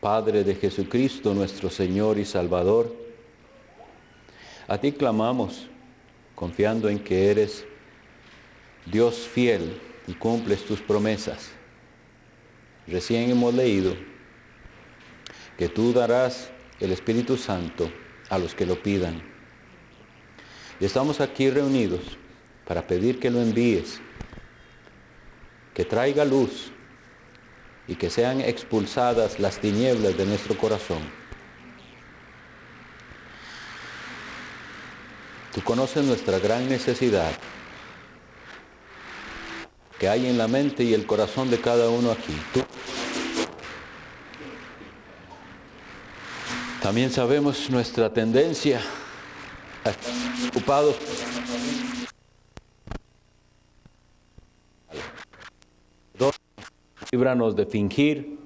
Padre de Jesucristo, nuestro Señor y Salvador, a ti clamamos, confiando en que eres Dios fiel y cumples tus promesas. Recién hemos leído que tú darás el Espíritu Santo a los que lo pidan. Y estamos aquí reunidos para pedir que lo envíes, que traiga luz y que sean expulsadas las tinieblas de nuestro corazón. Tú conoces nuestra gran necesidad que hay en la mente y el corazón de cada uno aquí. Tú también sabemos nuestra tendencia a estar ocupados. Líbranos de fingir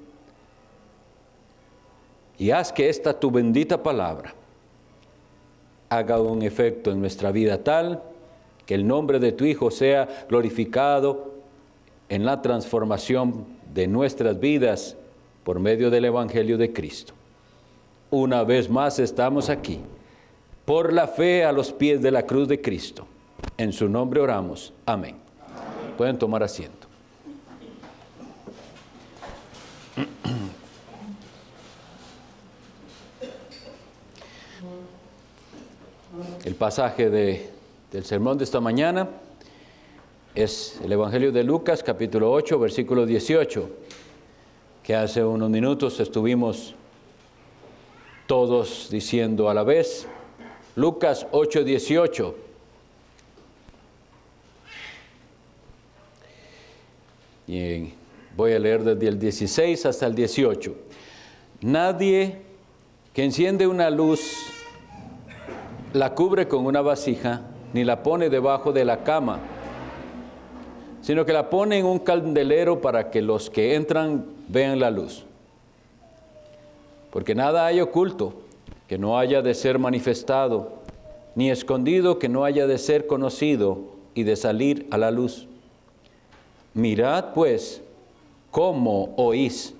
y haz que esta tu bendita palabra haga un efecto en nuestra vida tal que el nombre de tu Hijo sea glorificado en la transformación de nuestras vidas por medio del Evangelio de Cristo. Una vez más estamos aquí, por la fe a los pies de la cruz de Cristo. En su nombre oramos. Amén. Pueden tomar asiento. El pasaje del sermón de esta mañana es el Evangelio de Lucas, capítulo 8, versículo 18, que hace unos minutos estuvimos todos diciendo a la vez. Lucas 8, 18. Y voy a leer desde el 16 hasta el 18. Nadie que enciende una luz la cubre con una vasija, ni la pone debajo de la cama, sino que la pone en un candelero para que los que entran vean la luz. Porque nada hay oculto que no haya de ser manifestado, ni escondido que no haya de ser conocido y de salir a la luz. Mirad pues cómo oís,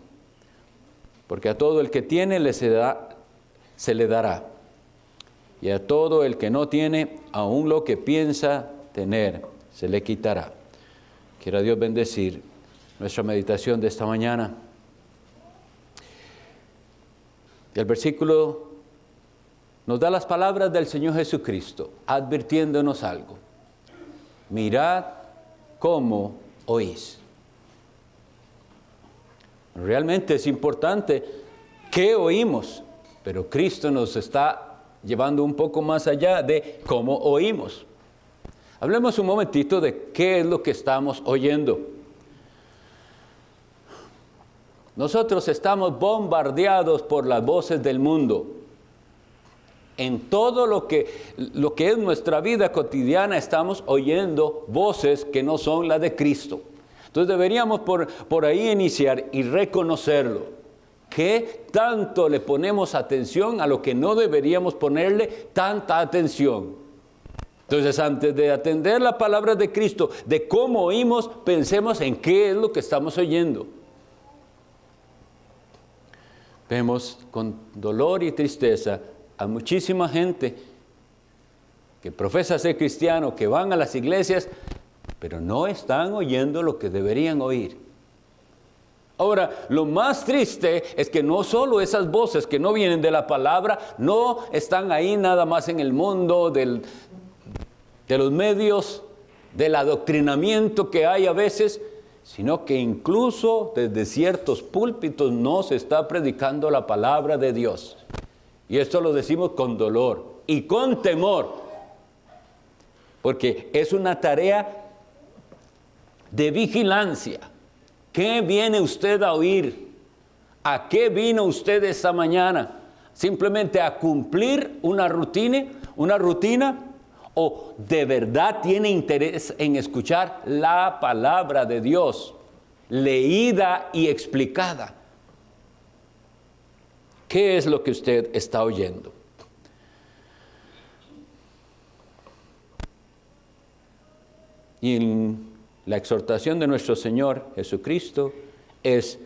porque a todo el que tiene se le dará, y a todo el que no tiene, aun lo que piensa tener, se le quitará. Quiera Dios bendecir nuestra meditación de esta mañana. El versículo nos da las palabras del Señor Jesucristo, advirtiéndonos algo. Mirad cómo oís. Realmente es importante qué oímos, pero Cristo nos está llevando un poco más allá de cómo oímos. Hablemos un momentito de qué es lo que estamos oyendo. Nosotros estamos bombardeados por las voces del mundo. En todo lo que es nuestra vida cotidiana estamos oyendo voces que no son las de Cristo. Entonces deberíamos por ahí iniciar y reconocerlo. ¿Qué tanto le ponemos atención a lo que no deberíamos ponerle tanta atención? Entonces, antes de atender la palabra de Cristo, de cómo oímos, pensemos en qué es lo que estamos oyendo. Vemos con dolor y tristeza a muchísima gente que profesa ser cristiano, que van a las iglesias, pero no están oyendo lo que deberían oír. Ahora, lo más triste es que no solo esas voces que no vienen de la palabra, no están ahí nada más en el mundo de los medios, del adoctrinamiento que hay a veces, sino que incluso desde ciertos púlpitos no se está predicando la palabra de Dios. Y esto lo decimos con dolor y con temor, porque es una tarea de vigilancia. ¿Qué viene usted a oír? ¿A qué vino usted esta mañana? ¿Simplemente a cumplir una rutina? ¿O de verdad tiene interés en escuchar la palabra de Dios, leída y explicada? ¿Qué es lo que usted está oyendo? Y la exhortación de nuestro Señor Jesucristo es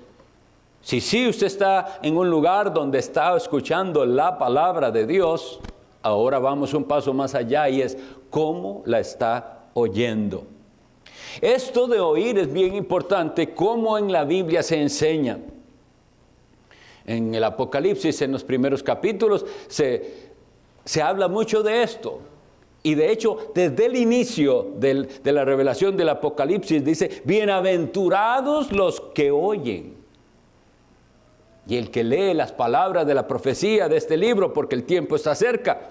Si sí usted está en un lugar donde está escuchando la palabra de Dios, ahora vamos un paso más allá y es cómo la está oyendo. Esto de oír es bien importante, como en la Biblia se enseña. En el Apocalipsis, en los primeros capítulos, se habla mucho de esto. Y de hecho, desde el inicio de la revelación del Apocalipsis, dice, bienaventurados los que oyen. Y el que lee las palabras de la profecía de este libro, porque el tiempo está cerca.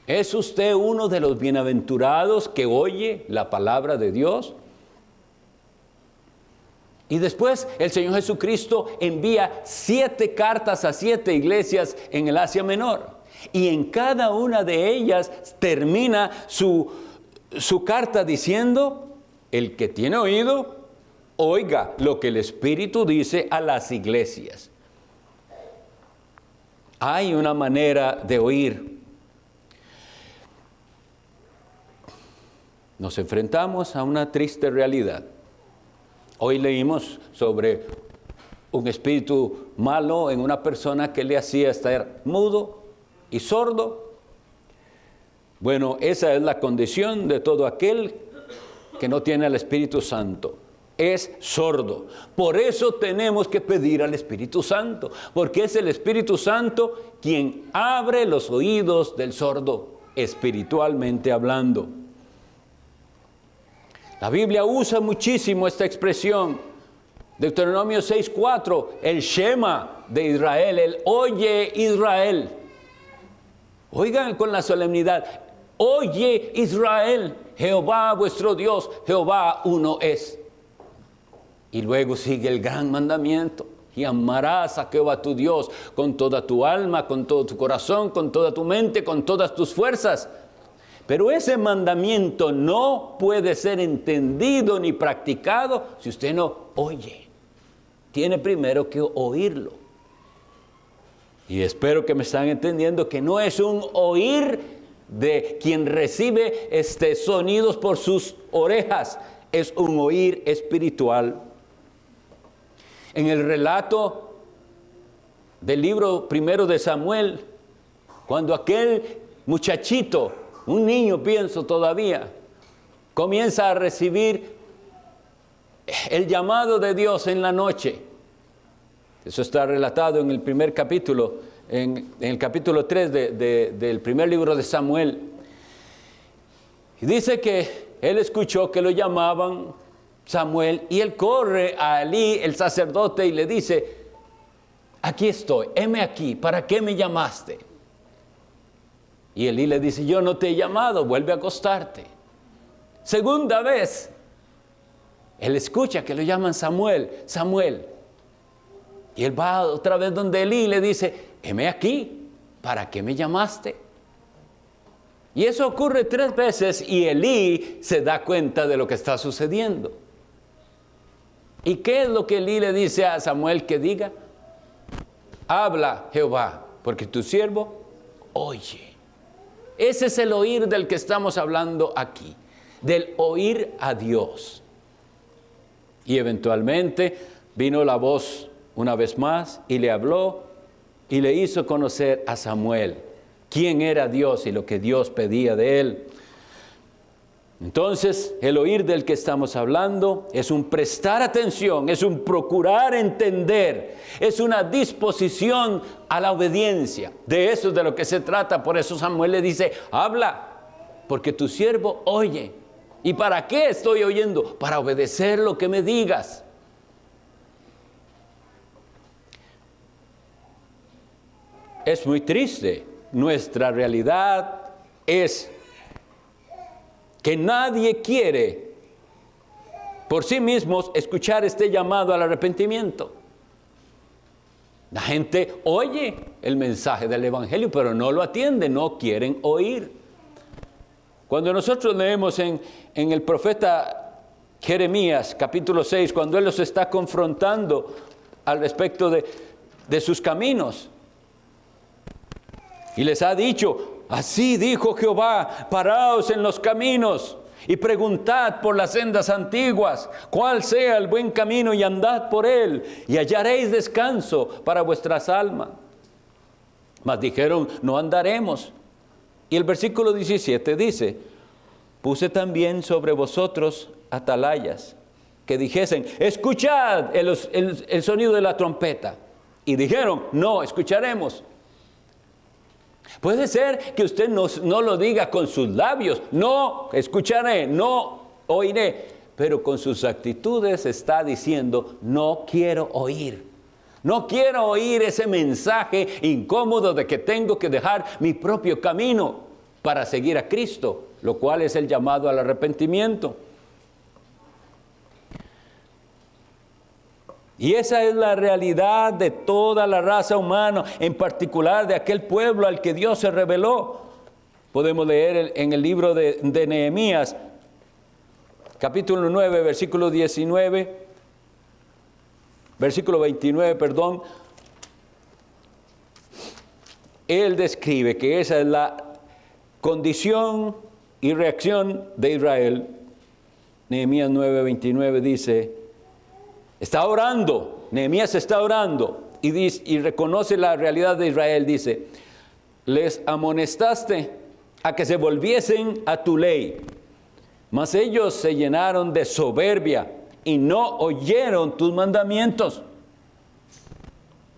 ¿Es usted uno de los bienaventurados que oye la palabra de Dios? Y después el Señor Jesucristo envía 7 cartas a 7 iglesias en el Asia Menor. Y en cada una de ellas termina su carta diciendo, el que tiene oído, oiga lo que el Espíritu dice a las iglesias. Hay una manera de oír. Nos enfrentamos a una triste realidad. Hoy leímos sobre un espíritu malo en una persona que le hacía estar mudo y sordo. Bueno, esa es la condición de todo aquel que no tiene al Espíritu Santo. Es sordo. Por eso tenemos que pedir al Espíritu Santo, porque es el Espíritu Santo quien abre los oídos del sordo, espiritualmente hablando. La Biblia usa muchísimo esta expresión. Deuteronomio 6:4, el Shema de Israel, el oye Israel. Oigan con la solemnidad, oye Israel, Jehová vuestro Dios, Jehová uno es. Y luego sigue el gran mandamiento, y amarás a Jehová tu Dios con toda tu alma, con todo tu corazón, con toda tu mente, con todas tus fuerzas. Pero ese mandamiento no puede ser entendido ni practicado si usted no oye. Tiene primero que oírlo. Y espero que me están entendiendo que no es un oír de quien recibe sonidos por sus orejas. Es un oír espiritual. En el relato del libro primero de Samuel, cuando aquel muchachito, un niño pienso todavía, comienza a recibir el llamado de Dios en la noche. Eso está relatado en el primer capítulo, en el capítulo 3 del primer libro de Samuel. Y dice que él escuchó que lo llamaban Samuel y él corre a Elí, el sacerdote, y le dice, aquí estoy, heme aquí, ¿para qué me llamaste? Y Elí le dice, yo no te he llamado, vuelve a acostarte. Segunda vez, él escucha que lo llaman Samuel, Samuel. Y él va otra vez donde Elí y le dice, heme aquí, ¿para qué me llamaste? Y eso ocurre 3 veces y Elí se da cuenta de lo que está sucediendo. ¿Y qué es lo que Elí le dice a Samuel que diga? Habla, Jehová, porque tu siervo oye. Ese es el oír del que estamos hablando aquí, del oír a Dios. Y eventualmente vino la voz una vez más y le habló y le hizo conocer a Samuel quién era Dios y lo que Dios pedía de él. Entonces, el oír del que estamos hablando es un prestar atención, es un procurar entender, es una disposición a la obediencia. De eso es de lo que se trata. Por eso Samuel le dice, habla, porque tu siervo oye. ¿Y para qué estoy oyendo? Para obedecer lo que me digas. Es muy triste. Nuestra realidad es que nadie quiere por sí mismos escuchar este llamado al arrepentimiento. La gente oye el mensaje del Evangelio, pero no lo atiende, no quieren oír. Cuando nosotros leemos en el profeta Jeremías, capítulo 6, cuando él los está confrontando al respecto de sus caminos, y les ha dicho, así dijo Jehová, paraos en los caminos y preguntad por las sendas antiguas, cuál sea el buen camino y andad por él, y hallaréis descanso para vuestras almas. Mas dijeron, no andaremos. Y el versículo 17 dice, puse también sobre vosotros atalayas, que dijesen, escuchad el sonido de la trompeta. Y dijeron, no escucharemos. Puede ser que usted no lo diga con sus labios, no escucharé, no oiré, pero con sus actitudes está diciendo, no quiero oír. No quiero oír ese mensaje incómodo de que tengo que dejar mi propio camino para seguir a Cristo, lo cual es el llamado al arrepentimiento. Y esa es la realidad de toda la raza humana, en particular de aquel pueblo al que Dios se reveló. Podemos leer en el libro de Nehemías, capítulo 9, versículo 19, versículo 29, perdón. Él describe que esa es la condición y reacción de Israel. Nehemías 9, 29 dice, está orando, Nehemías está orando y reconoce la realidad de Israel. Dice, les amonestaste a que se volviesen a tu ley, mas ellos se llenaron de soberbia y no oyeron tus mandamientos,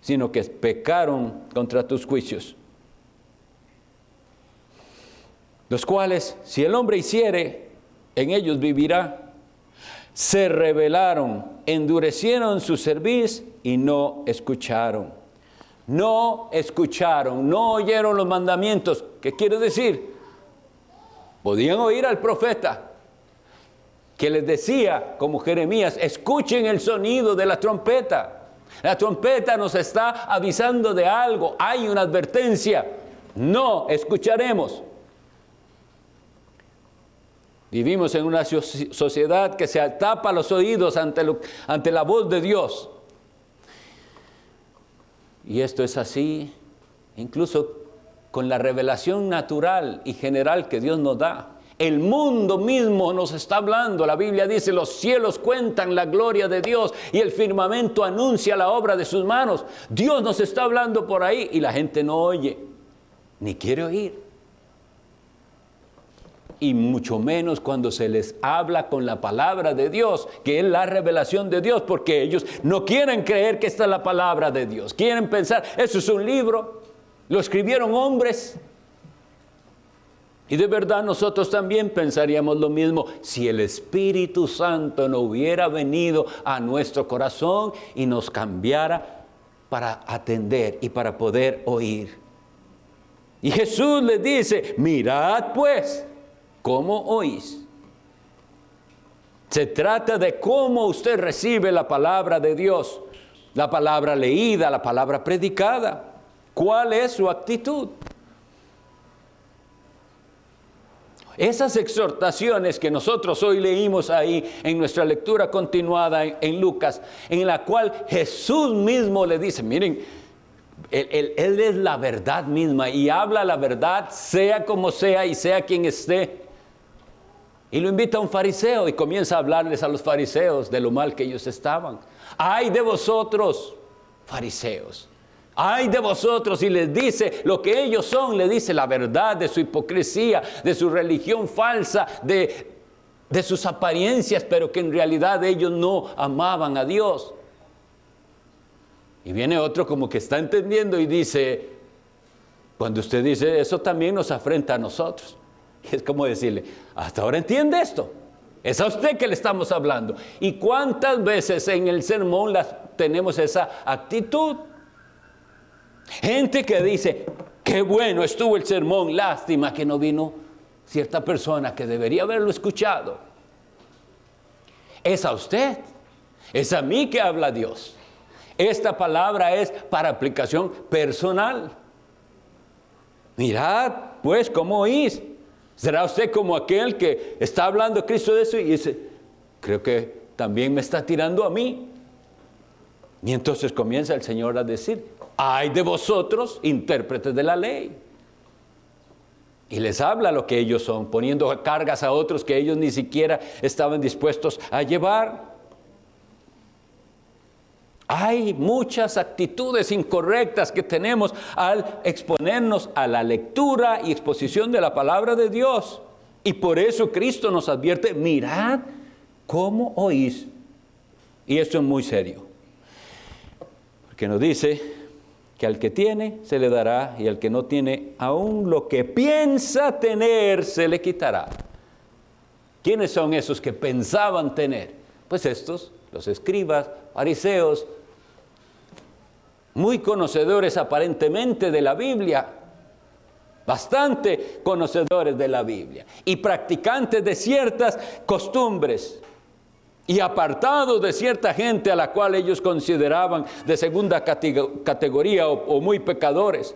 sino que pecaron contra tus juicios, los cuales, si el hombre hiciere, en ellos vivirá. Se rebelaron, endurecieron su cerviz y no escucharon. No escucharon, no oyeron los mandamientos. ¿Qué quiere decir? Podían oír al profeta que les decía, como Jeremías, escuchen el sonido de la trompeta. La trompeta nos está avisando de algo, hay una advertencia. No escucharemos. Vivimos en una sociedad que se tapa los oídos ante la voz de Dios. Y esto es así, incluso con la revelación natural y general que Dios nos da. El mundo mismo nos está hablando. La Biblia dice, los cielos cuentan la gloria de Dios y el firmamento anuncia la obra de sus manos. Dios nos está hablando por ahí y la gente no oye, ni quiere oír. Y mucho menos cuando se les habla con la palabra de Dios, que es la revelación de Dios, porque ellos no quieren creer que esta es la palabra de Dios. Quieren pensar, eso es un libro, lo escribieron hombres. Y de verdad nosotros también pensaríamos lo mismo si el Espíritu Santo no hubiera venido a nuestro corazón y nos cambiara para atender y para poder oír. Y Jesús les dice, mirad pues, ¿cómo oís? Se trata de cómo usted recibe la palabra de Dios, la palabra leída, la palabra predicada. ¿Cuál es su actitud? Esas exhortaciones que nosotros hoy leímos ahí en nuestra lectura continuada en Lucas, en la cual Jesús mismo le dice, miren, Él es la verdad misma y habla la verdad, sea como sea y sea quien esté. Y lo invita a un fariseo y comienza a hablarles a los fariseos de lo mal que ellos estaban. ¡Ay de vosotros, fariseos! ¡Ay de vosotros! Y les dice lo que ellos son, les dice la verdad de su hipocresía, de su religión falsa, de sus apariencias, pero que en realidad ellos no amaban a Dios. Y viene otro como que está entendiendo y dice, cuando usted dice eso también nos afrenta a nosotros. Es como decirle, hasta ahora entiende esto. Es a usted que le estamos hablando. ¿Y cuántas veces en el sermón tenemos esa actitud? Gente que dice, qué bueno estuvo el sermón, lástima que no vino cierta persona que debería haberlo escuchado. Es a usted, es a mí que habla Dios. Esta palabra es para aplicación personal. Mirad, pues, ¿cómo oís? ¿Será usted como aquel que está hablando Cristo de eso y dice, creo que también me está tirando a mí? Y entonces comienza el Señor a decir, ¡ay de vosotros, intérpretes de la ley! Y les habla lo que ellos son, poniendo cargas a otros que ellos ni siquiera estaban dispuestos a llevar. Hay muchas actitudes incorrectas que tenemos al exponernos a la lectura y exposición de la palabra de Dios. Y por eso Cristo nos advierte, mirad cómo oís. Y esto es muy serio. Porque nos dice que al que tiene se le dará, y al que no tiene, aún lo que piensa tener se le quitará. ¿Quiénes son esos que pensaban tener? Pues estos, los escribas, fariseos, muy conocedores aparentemente de la Biblia, bastante conocedores de la Biblia, y practicantes de ciertas costumbres, y apartados de cierta gente a la cual ellos consideraban de segunda categoría o muy pecadores.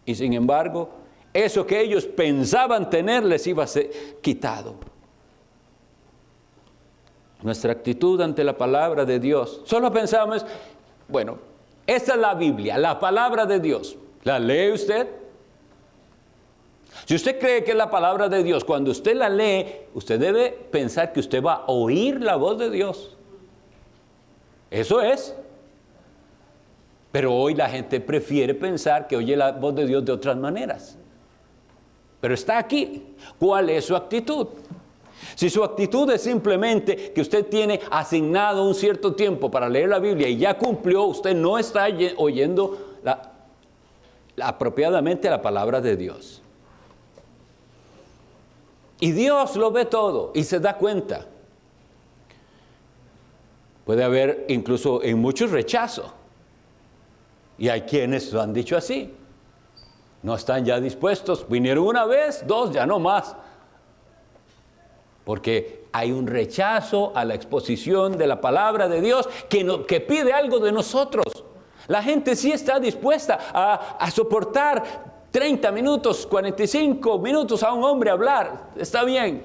Y sin embargo, eso que ellos pensaban tener les iba a ser quitado. Nuestra actitud ante la palabra de Dios, solo pensamos, bueno, esta es la Biblia, la palabra de Dios. ¿La lee usted? Si usted cree que es la palabra de Dios, cuando usted la lee, usted debe pensar que usted va a oír la voz de Dios. Eso es. Pero hoy la gente prefiere pensar que oye la voz de Dios de otras maneras. Pero está aquí. ¿Cuál es su actitud? Si su actitud es simplemente que usted tiene asignado un cierto tiempo para leer la Biblia y ya cumplió, usted no está oyendo apropiadamente la palabra de Dios. Y Dios lo ve todo y se da cuenta. Puede haber incluso en muchos rechazo. Y hay quienes lo han dicho así. No están ya dispuestos. Vinieron una vez, dos, ya no más. Porque hay un rechazo a la exposición de la palabra de Dios que pide algo de nosotros. La gente sí está dispuesta a soportar 30 minutos, 45 minutos a un hombre hablar, está bien.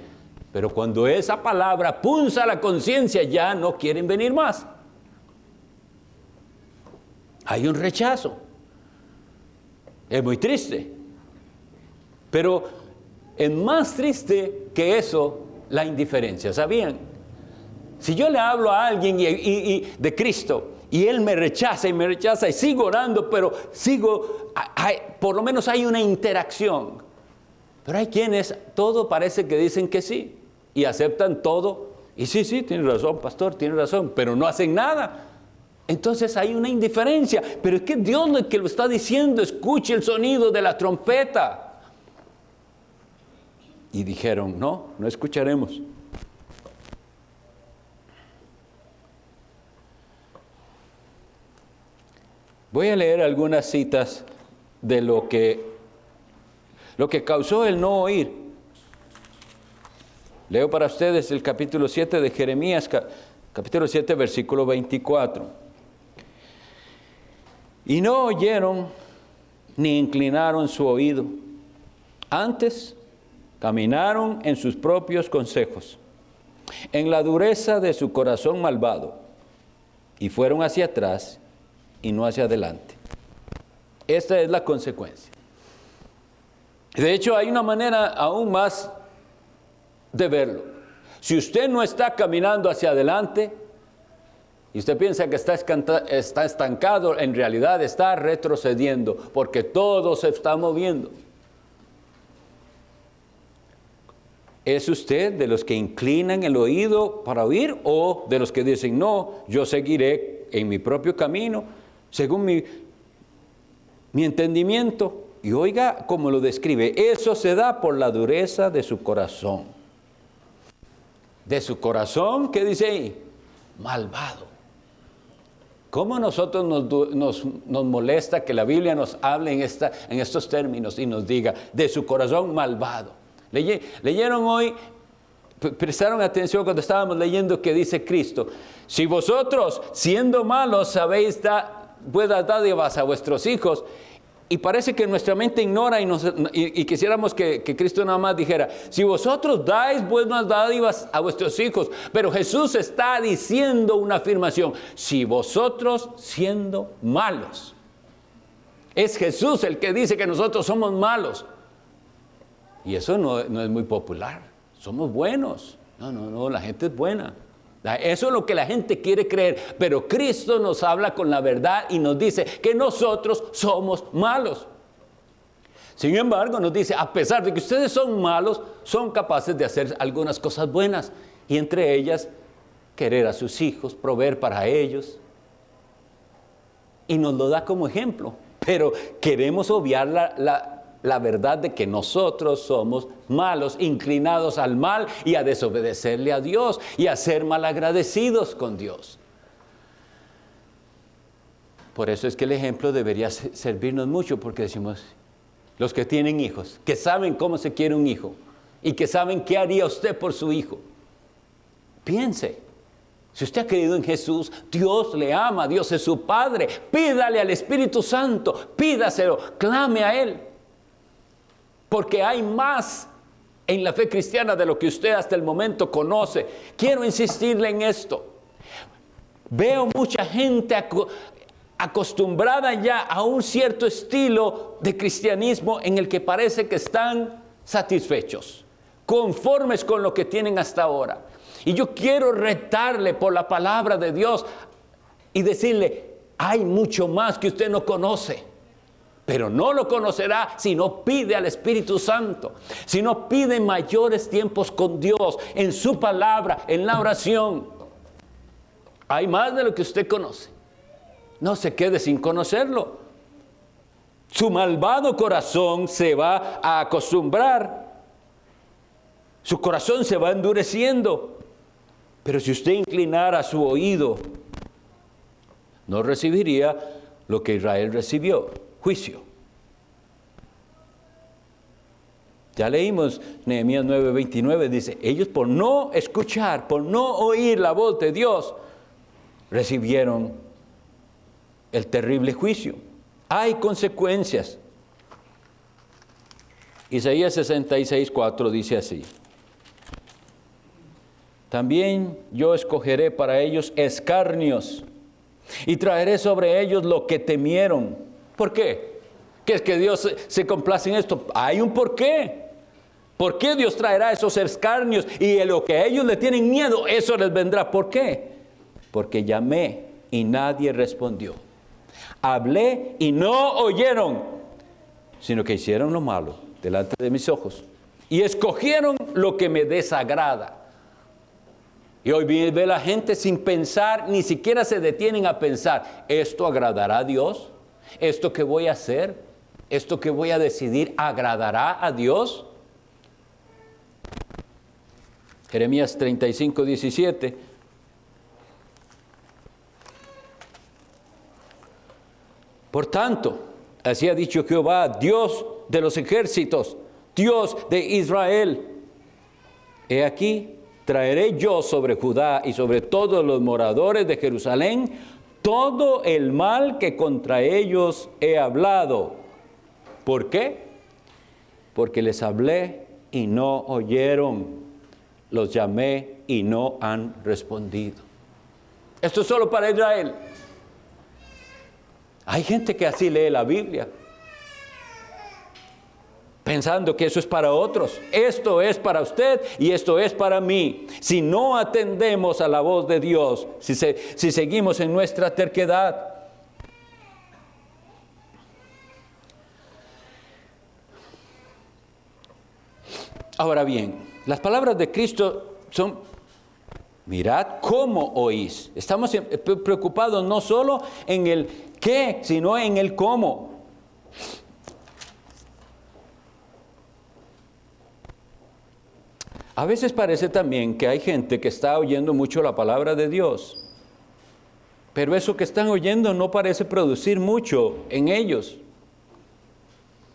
Pero cuando esa palabra punza la conciencia, ya no quieren venir más. Hay un rechazo. Es muy triste. Pero es más triste que eso la indiferencia, ¿sabían? Si yo le hablo a alguien y de Cristo, y él me rechaza y sigo orando, pero por lo menos hay una interacción. Pero hay quienes todo parece que dicen que sí y aceptan todo. Y sí, tiene razón, pastor, tiene razón, pero no hacen nada. Entonces hay una indiferencia. Pero es que Dios es el que lo está diciendo, escuche el sonido de la trompeta. Y dijeron, no escucharemos. Voy a leer algunas citas de lo que causó el no oír. Leo para ustedes el capítulo 7 de Jeremías, capítulo 7, versículo 24. Y no oyeron ni inclinaron su oído. Antes caminaron en sus propios consejos, en la dureza de su corazón malvado, y fueron hacia atrás y no hacia adelante. Esta es la consecuencia. De hecho, hay una manera aún más de verlo. Si usted no está caminando hacia adelante y usted piensa que está estancado, en realidad está retrocediendo, porque todo se está moviendo. ¿Es usted de los que inclinan el oído para oír o de los que dicen, no, yo seguiré en mi propio camino, según mi entendimiento? Y oiga cómo lo describe, eso se da por la dureza de su corazón. De su corazón, ¿qué dice ahí? Malvado. ¿Cómo a nosotros nos molesta que la Biblia nos hable en estos términos y nos diga, de su corazón malvado? Leyeron hoy, prestaron atención cuando estábamos leyendo que dice Cristo, si vosotros siendo malos sabéis dar buenas dádivas a vuestros hijos, y parece que nuestra mente ignora y quisiéramos que Cristo nada más dijera, si vosotros dais buenas dádivas a vuestros hijos, pero Jesús está diciendo una afirmación, si vosotros siendo malos. Es Jesús el que dice que nosotros somos malos. Y eso no es muy popular. Somos buenos. No, la gente es buena. Eso es lo que la gente quiere creer. Pero Cristo nos habla con la verdad y nos dice que nosotros somos malos. Sin embargo, nos dice, a pesar de que ustedes son malos, son capaces de hacer algunas cosas buenas. Y entre ellas, querer a sus hijos, proveer para ellos. Y nos lo da como ejemplo. Pero queremos obviar la verdad de que nosotros somos malos, inclinados al mal y a desobedecerle a Dios y a ser malagradecidos con Dios. Por eso es que el ejemplo debería servirnos mucho, porque decimos, los que tienen hijos, que saben cómo se quiere un hijo y que saben qué haría usted por su hijo. Piense, si usted ha creído en Jesús, Dios le ama, Dios es su Padre. Pídale al Espíritu Santo, pídaselo, clame a Él. Porque hay más en la fe cristiana de lo que usted hasta el momento conoce. Quiero insistirle en esto. Veo mucha gente acostumbrada ya a un cierto estilo de cristianismo en el que parece que están satisfechos, conformes con lo que tienen hasta ahora. Y yo quiero retarle por la palabra de Dios y decirle, hay mucho más que usted no conoce. Pero no lo conocerá si no pide al Espíritu Santo, si no pide mayores tiempos con Dios, en su palabra, en la oración. Hay más de lo que usted conoce. No se quede sin conocerlo. Su malvado corazón se va a acostumbrar. Su corazón se va endureciendo. Pero si usted inclinara su oído, no recibiría lo que Israel recibió, juicio. Ya leímos Nehemías 9:29, dice, ellos por no escuchar, por no oír la voz de Dios, recibieron el terrible juicio. Hay consecuencias. Isaías 66:4 dice así, también yo escogeré para ellos escarnios y traeré sobre ellos lo que temieron. ¿Por qué? ¿Qué es que Dios se complace en esto? Hay un porqué. ¿Por qué Dios traerá esos escarnios? Y lo que a ellos le tienen miedo, eso les vendrá. ¿Por qué? Porque llamé y nadie respondió. Hablé y no oyeron, sino que hicieron lo malo delante de mis ojos. Y escogieron lo que me desagrada. Y hoy ve la gente sin pensar, ni siquiera se detienen a pensar, ¿esto agradará a Dios? ¿Esto que voy a hacer? ¿Esto que voy a decidir agradará a Dios? Jeremías 35:17. Por tanto, así ha dicho Jehová, Dios de los ejércitos, Dios de Israel. He aquí, traeré yo sobre Judá y sobre todos los moradores de Jerusalén todo el mal que contra ellos he hablado. ¿Por qué? Porque les hablé y no oyeron. Los llamé y no han respondido. Esto es solo para Israel. Hay gente que así lee la Biblia, pensando que eso es para otros. Esto es para usted y esto es para mí. Si no atendemos a la voz de Dios, si seguimos en nuestra terquedad. Ahora bien, las palabras de Cristo son, mirad cómo oís. Estamos preocupados no solo en el qué, sino en el cómo. A veces parece también que hay gente que está oyendo mucho la palabra de Dios, pero eso que están oyendo no parece producir mucho en ellos.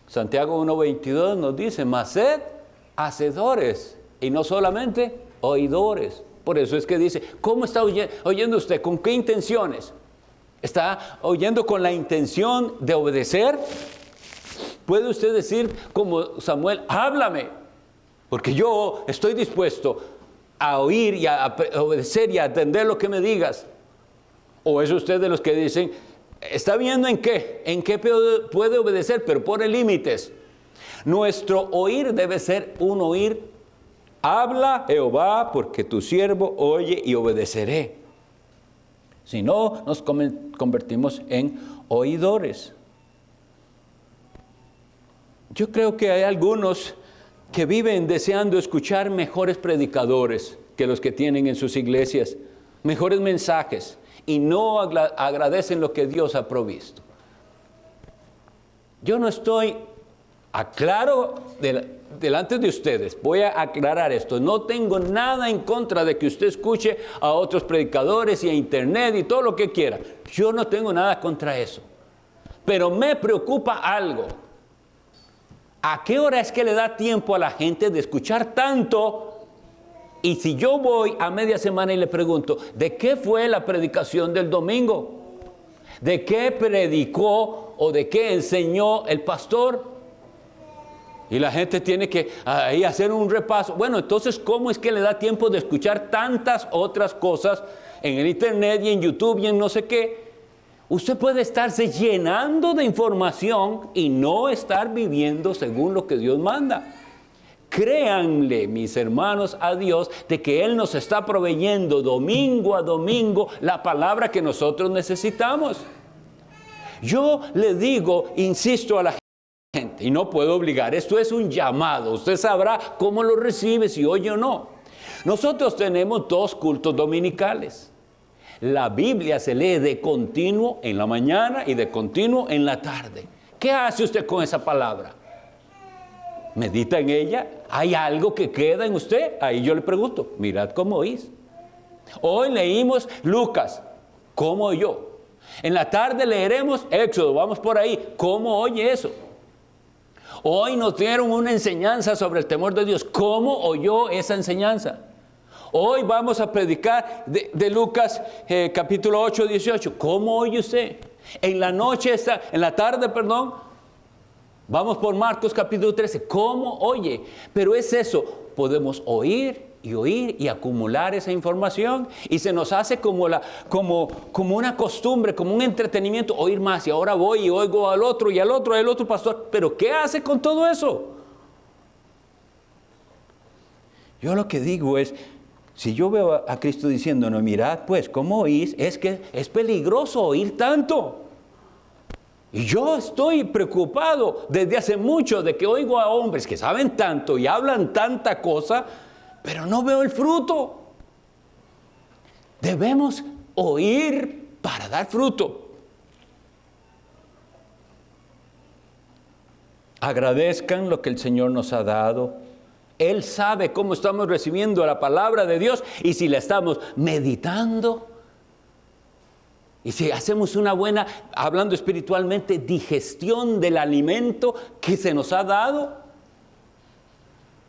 Santiago 1:22 nos dice, mas sed hacedores y no solamente oidores. Por eso es que dice, ¿cómo está oyendo usted? ¿Con qué intenciones? ¿Está oyendo con la intención de obedecer? ¿Puede usted decir como Samuel, háblame? Porque yo estoy dispuesto a oír y a obedecer y a atender lo que me digas. ¿O es usted de los que dicen, está viendo en qué puede obedecer, pero pone límites? Nuestro oír debe ser un oír, habla Jehová, porque tu siervo oye y obedeceré. Si no, nos convertimos en oidores. Yo creo que hay algunos que viven deseando escuchar mejores predicadores que los que tienen en sus iglesias, mejores mensajes, y no agradecen lo que Dios ha provisto. Yo no estoy, aclaro delante de ustedes, voy a aclarar esto, no tengo nada en contra de que usted escuche a otros predicadores y a internet y todo lo que quiera. Yo no tengo nada contra eso. Pero me preocupa algo. ¿A qué hora es que le da tiempo a la gente de escuchar tanto? Y si yo voy a media semana y le pregunto, ¿de qué fue la predicación del domingo? ¿De qué predicó o de qué enseñó el pastor? Y la gente tiene que ahí hacer un repaso. Bueno, entonces, ¿cómo es que le da tiempo de escuchar tantas otras cosas en el internet y en YouTube y en no sé qué? Usted puede estarse llenando de información y no estar viviendo según lo que Dios manda. Créanle, mis hermanos, a Dios de que Él nos está proveyendo domingo a domingo la palabra que nosotros necesitamos. Yo le digo, insisto a la gente, y no puedo obligar, esto es un llamado, usted sabrá cómo lo recibe, si oye o no. Nosotros tenemos 2 cultos dominicales. La Biblia se lee de continuo en la mañana y de continuo en la tarde. ¿Qué hace usted con esa palabra? ¿Medita en ella? ¿Hay algo que queda en usted? Ahí yo le pregunto, mirad cómo oís. Hoy leímos Lucas, ¿cómo oyó? En la tarde leeremos Éxodo, vamos por ahí, ¿cómo oye eso? Hoy nos dieron una enseñanza sobre el temor de Dios, ¿cómo oyó esa enseñanza? Hoy vamos a predicar de Lucas capítulo 8, 18. ¿Cómo oye usted? En la tarde, vamos por Marcos capítulo 13. ¿Cómo oye? Pero es eso, podemos oír y acumular esa información y se nos hace como una costumbre, como un entretenimiento, oír más y ahora voy y oigo al otro y al otro pastor. ¿Pero qué hace con todo eso? Yo lo que digo es, si yo veo a Cristo diciéndonos, mirad pues, ¿cómo oís? Es que es peligroso oír tanto. Y yo estoy preocupado desde hace mucho de que oigo a hombres que saben tanto y hablan tanta cosa, pero no veo el fruto. Debemos oír para dar fruto. Agradezcan lo que el Señor nos ha dado. Él sabe cómo estamos recibiendo la palabra de Dios y si la estamos meditando. Y si hacemos una buena, hablando espiritualmente, digestión del alimento que se nos ha dado,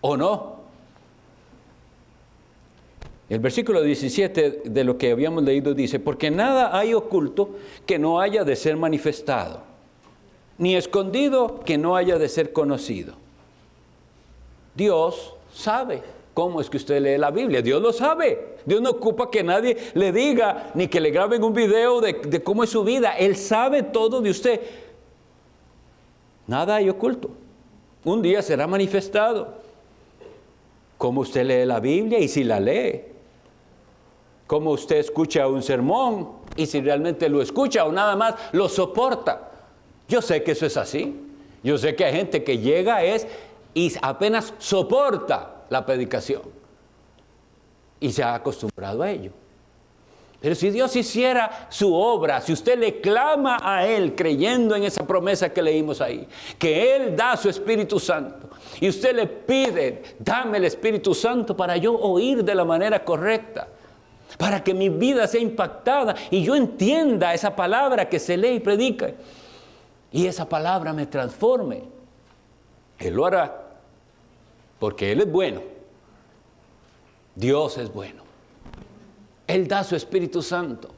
¿o no? El versículo 17 de lo que habíamos leído dice, porque nada hay oculto que no haya de ser manifestado, ni escondido que no haya de ser conocido. Dios sabe cómo es que usted lee la Biblia. Dios lo sabe. Dios no ocupa que nadie le diga ni que le graben un video de cómo es su vida. Él sabe todo de usted. Nada hay oculto. Un día será manifestado. Cómo usted lee la Biblia y si la lee. Cómo usted escucha un sermón y si realmente lo escucha o nada más lo soporta. Yo sé que eso es así. Yo sé que hay gente que llega y apenas soporta la predicación y se ha acostumbrado a ello. Pero si Dios hiciera su obra, si usted le clama a Él creyendo en esa promesa que leímos ahí, que Él da su Espíritu Santo y usted le pide, dame el Espíritu Santo para yo oír de la manera correcta, para que mi vida sea impactada y yo entienda esa palabra que se lee y predica y esa palabra me transforme, Él lo hará. Porque Él es bueno. Dios es bueno. Él da su Espíritu Santo.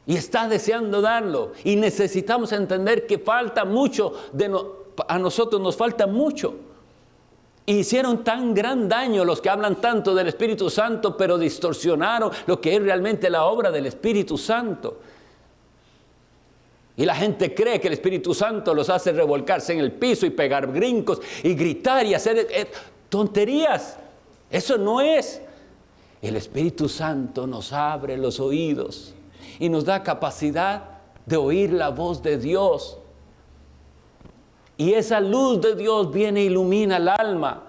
Y está deseando darlo. Y necesitamos entender que falta mucho. A nosotros nos falta mucho. Y hicieron tan gran daño los que hablan tanto del Espíritu Santo, pero distorsionaron lo que es realmente la obra del Espíritu Santo. Y la gente cree que el Espíritu Santo los hace revolcarse en el piso y pegar brincos y gritar y hacer tonterías. Eso no es. El Espíritu Santo nos abre los oídos y nos da capacidad de oír la voz de Dios. Y esa luz de Dios viene e ilumina el alma.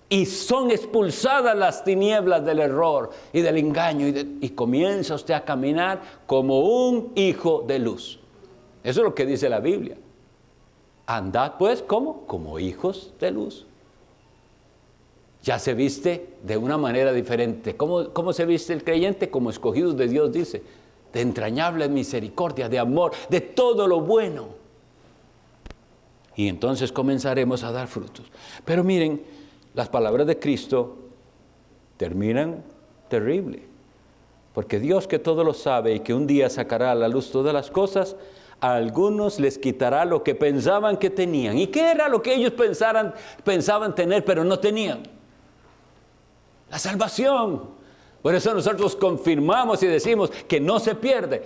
Y son expulsadas las tinieblas del error y del engaño. Y comienza usted a caminar como un hijo de luz. Eso es lo que dice la Biblia. Andad pues, ¿cómo? Como hijos de luz. Ya se viste de una manera diferente. ¿Cómo se viste el creyente? Como escogidos de Dios, dice. De entrañable misericordia, de amor, de todo lo bueno. Y entonces comenzaremos a dar frutos. Pero miren, las palabras de Cristo terminan terrible. Porque Dios, que todo lo sabe y que un día sacará a la luz todas las cosas, a algunos les quitará lo que pensaban que tenían. ¿Y qué era lo que ellos pensaban tener pero no tenían? La salvación. Por eso nosotros confirmamos y decimos que no se pierde.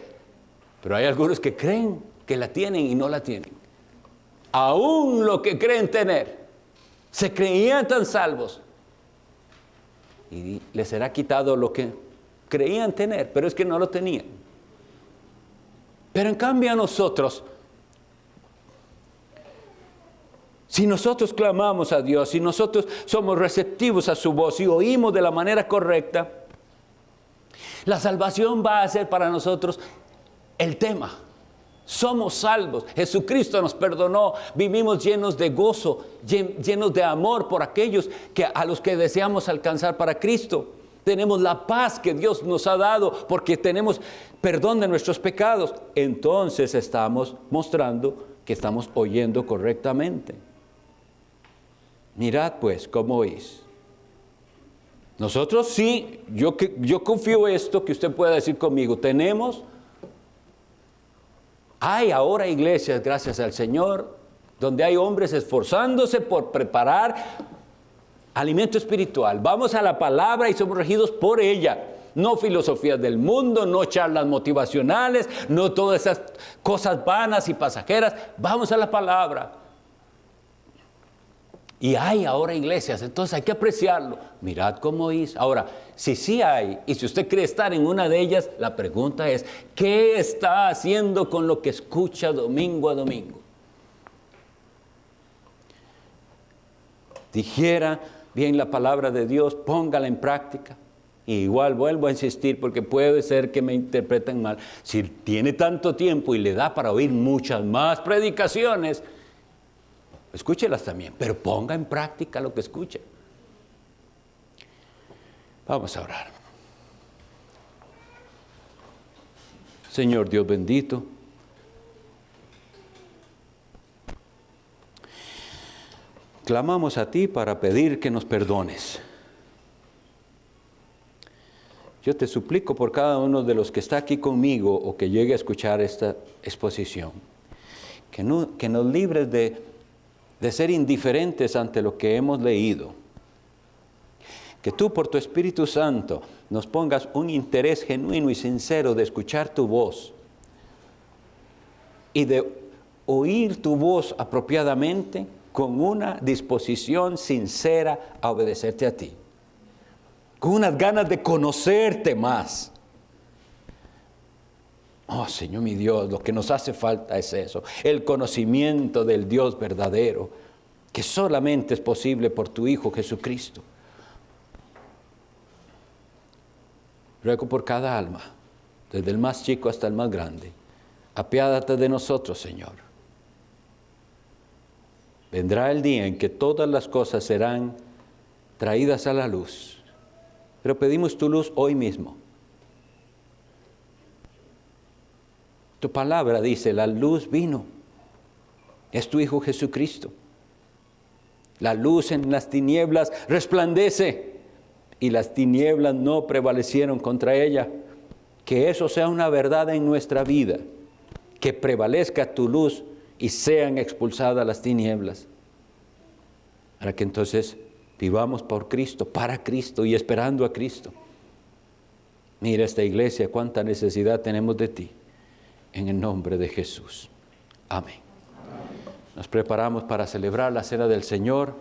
Pero hay algunos que creen que la tienen y no la tienen. Aún lo que creen tener, se creían tan salvos y les será quitado lo que creían tener, pero es que no lo tenían. Pero en cambio a nosotros, si nosotros clamamos a Dios, si nosotros somos receptivos a su voz y oímos de la manera correcta, la salvación va a ser para nosotros el tema. Somos salvos. Jesucristo nos perdonó. Vivimos llenos de gozo, llenos de amor por aquellos a los que deseamos alcanzar para Cristo. Tenemos la paz que Dios nos ha dado porque tenemos perdón de nuestros pecados. Entonces estamos mostrando que estamos oyendo correctamente. Mirad pues cómo oís. Nosotros sí, yo confío esto que usted pueda decir conmigo. Hay ahora iglesias, gracias al Señor, donde hay hombres esforzándose por preparar alimento espiritual. Vamos a la palabra y somos regidos por ella. No filosofías del mundo, no charlas motivacionales, no todas esas cosas vanas y pasajeras. Vamos a la palabra. Y hay ahora iglesias, entonces hay que apreciarlo. Mirad cómo oís. Ahora, si sí hay, y si usted cree estar en una de ellas, la pregunta es, ¿qué está haciendo con lo que escucha domingo a domingo? Dijera bien la palabra de Dios, póngala en práctica. Y igual vuelvo a insistir porque puede ser que me interpreten mal. Si tiene tanto tiempo y le da para oír muchas más predicaciones, escúchelas también, pero ponga en práctica lo que escuche. Vamos a orar. Señor Dios bendito, clamamos a ti para pedir que nos perdones. Yo te suplico por cada uno de los que está aquí conmigo o que llegue a escuchar esta exposición, que nos libres de ser indiferentes ante lo que hemos leído. Que tú por tu Espíritu Santo nos pongas un interés genuino y sincero de escuchar tu voz y de oír tu voz apropiadamente con una disposición sincera a obedecerte a ti, con unas ganas de conocerte más. Oh, Señor mi Dios, lo que nos hace falta es eso, el conocimiento del Dios verdadero, que solamente es posible por tu Hijo Jesucristo. Ruego por cada alma, desde el más chico hasta el más grande. Apiádate de nosotros, Señor. Vendrá el día en que todas las cosas serán traídas a la luz. Pero pedimos tu luz hoy mismo. Tu palabra dice, la luz vino. Es tu Hijo Jesucristo. La luz en las tinieblas resplandece y las tinieblas no prevalecieron contra ella. Que eso sea una verdad en nuestra vida. Que prevalezca tu luz y sean expulsadas las tinieblas. Para que entonces vivamos por Cristo, para Cristo y esperando a Cristo. Mira esta iglesia, cuánta necesidad tenemos de ti. en el nombre de Jesús. Amén. Nos preparamos para celebrar la Cena del Señor.